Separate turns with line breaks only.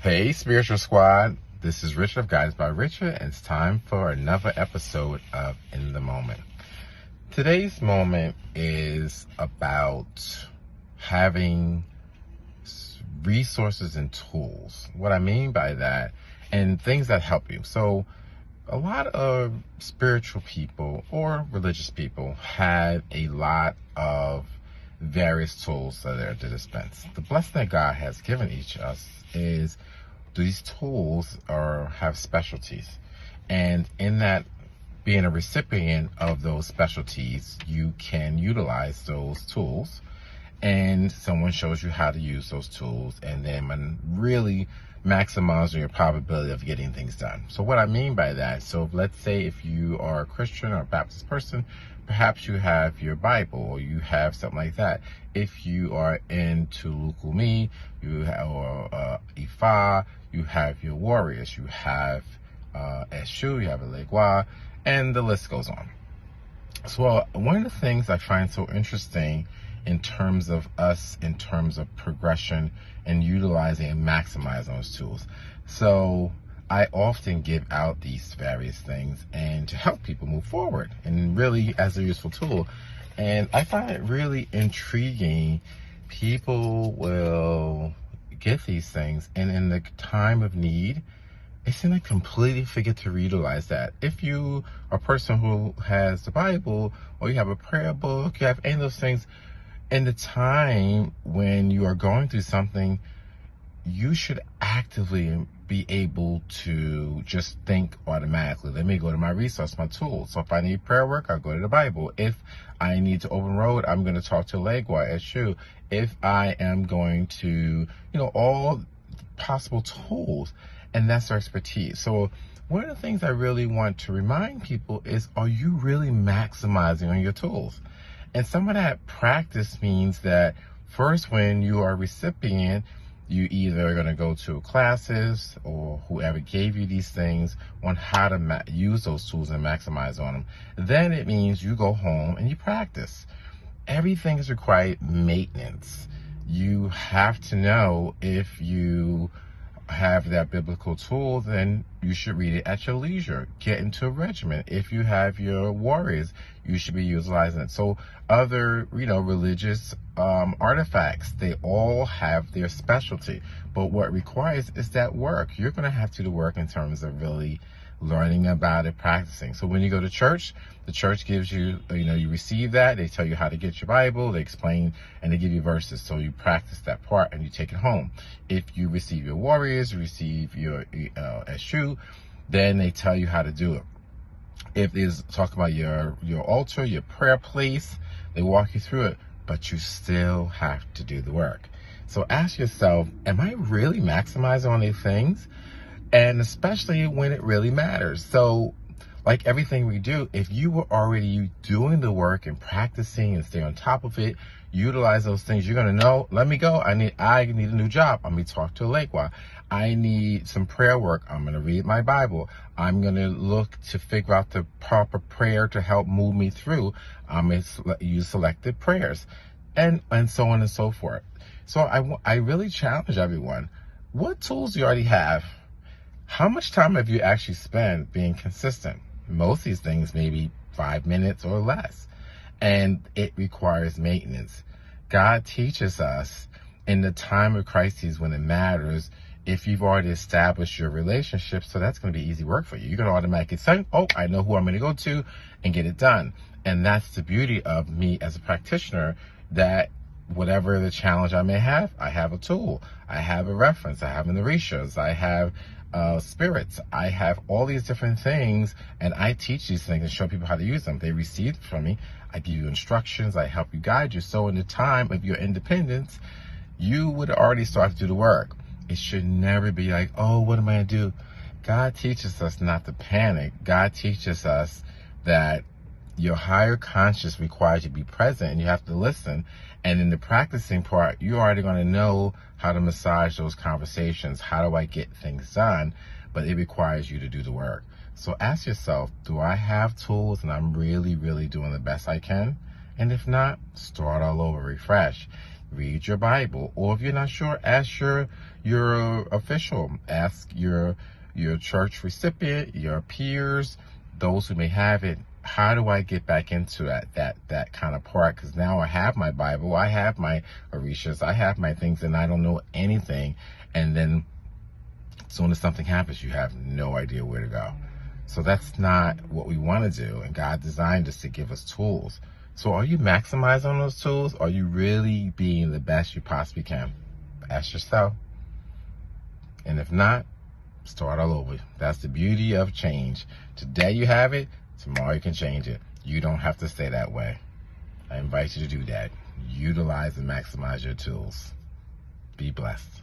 Hey, Spiritual Squad. This is Richard of Guidance by Richard, and it's time for another episode of In the Moment. Today's moment is about having resources and tools. What I mean by that, and things that help you. So, a lot of spiritual people or religious people have a lot of various tools that are at their dispense. The blessing that God has given each of us is these tools have specialties, and in that, being a recipient of those specialties, you can utilize those tools, and someone shows you how to use those tools, and then really maximizing your probability of getting things done. So what I mean by that, so let's say if you are a Christian or a Baptist person, perhaps you have your Bible or you have something like that. If you are into Lukumi, you have Ifa, you have your warriors, you have Eshu, you have a Legua, and the list goes on. So one of the things I find so interesting in terms of progression and utilizing and maximizing those tools. So I often give out these various things and to help people move forward and really as a useful tool. And I find it really intriguing. People will get these things, and in the time of need, they seem to completely forget to utilize that. If you are a person who has the Bible or you have a prayer book, you have any of those things, in the time when you are going through something, you should actively be able to just think automatically. Let me go to my resource, my tool. So if I need prayer work, I'll go to the Bible. If I need to open road, I'm going to talk to Legua, Eshu. If I am going to, all possible tools, and that's our expertise. So one of the things I really want to remind people is, are you really maximizing on your tools? And some of that practice means that first, when you are a recipient, you either are going to go to classes or whoever gave you these things on how to use those tools and maximize on them. Then it means you go home and you practice. Everything is required maintenance. You have to know if you have that biblical tool, then you should read it at your leisure. Get into a regimen. If you have your warriors, you should be utilizing it. So other, religious artifacts, they all have their specialty. But what requires is that work. You're going to have to do the work in terms of really learning about it, practicing. So when you go to church, the church gives you, you receive that. They tell you how to get your Bible. They explain and they give you verses. So you practice that part and you take it home. If you receive your warriors, receive your Eshu, then they tell you how to do it. If it's talking about your altar, your prayer place, they walk you through it, but you still have to do the work. So ask yourself, am I really maximizing on these things? And especially when it really matters. So like everything we do, if you were already doing the work and practicing and stay on top of it, utilize those things, you're going to know, let me go. I need a new job. I'm going to talk to a Legua. I need some prayer work. I'm going to read my Bible. I'm going to look to figure out the proper prayer to help move me through. I'm going to use selected prayers and so on and so forth. So I really challenge everyone. What tools do you already have? How much time have you actually spent being consistent? Most of these things maybe 5 minutes or less. And it requires maintenance. God teaches us in the time of crises when it matters, if you've already established your relationship, so that's going to be easy work for you. You're going to automatically say, oh, I know who I'm going to go to and get it done. And that's the beauty of me as a practitioner, that whatever the challenge I may have, I have a tool. I have a reference. I have an Orishas. I have spirits. I have all these different things, and I teach these things and show people how to use them. They receive from me. I give you instructions. I help you, guide you. So in the time of your independence, you would already start to do the work. It should never be like, oh, what am I going to do? God teaches us not to panic. God teaches us that your higher conscious requires you to be present, and you have to listen. And in the practicing part, you're already going to know how to massage those conversations. How do I get things done? But it requires you to do the work. So ask yourself, do I have tools and I'm really, really doing the best I can? And if not, start all over, refresh. read your Bible. Or if you're not sure, ask your official. Ask your church recipient, your peers, those who may have it. How do I get back into that kind of part? Because now I have my Bible, I have my Orishas, I have my things, and I don't know anything. And then as soon as something happens, you have no idea where to go. So that's not what we want to do. And God designed us to give us tools. So are you maximizing those tools? Are you really being the best you possibly can? Ask yourself. And if not, start all over. That's the beauty of change. Today you have it. Tomorrow you can change it. You don't have to stay that way. I invite you to do that. Utilize and maximize your tools. Be blessed.